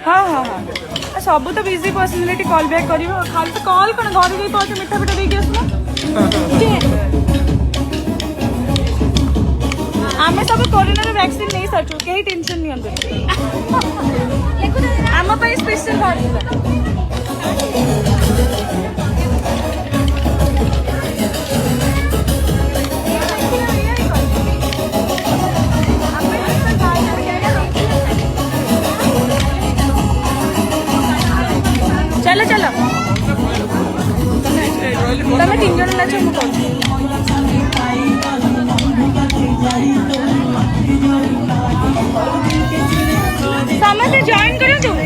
हाँ हाँ हाँ सब तो बिजी पर्सनालीटी कॉल बैक कर खाली तो कॉल कौन घर जाई तो मिठा पिठा देके आसना आम सब कोरोना वैक्सीन नहीं सारचु कहीं टेंशन नहीं आम स्पेशल घर चलो चलो तुम 3 जन नाच समस्त जॉइन करो तुम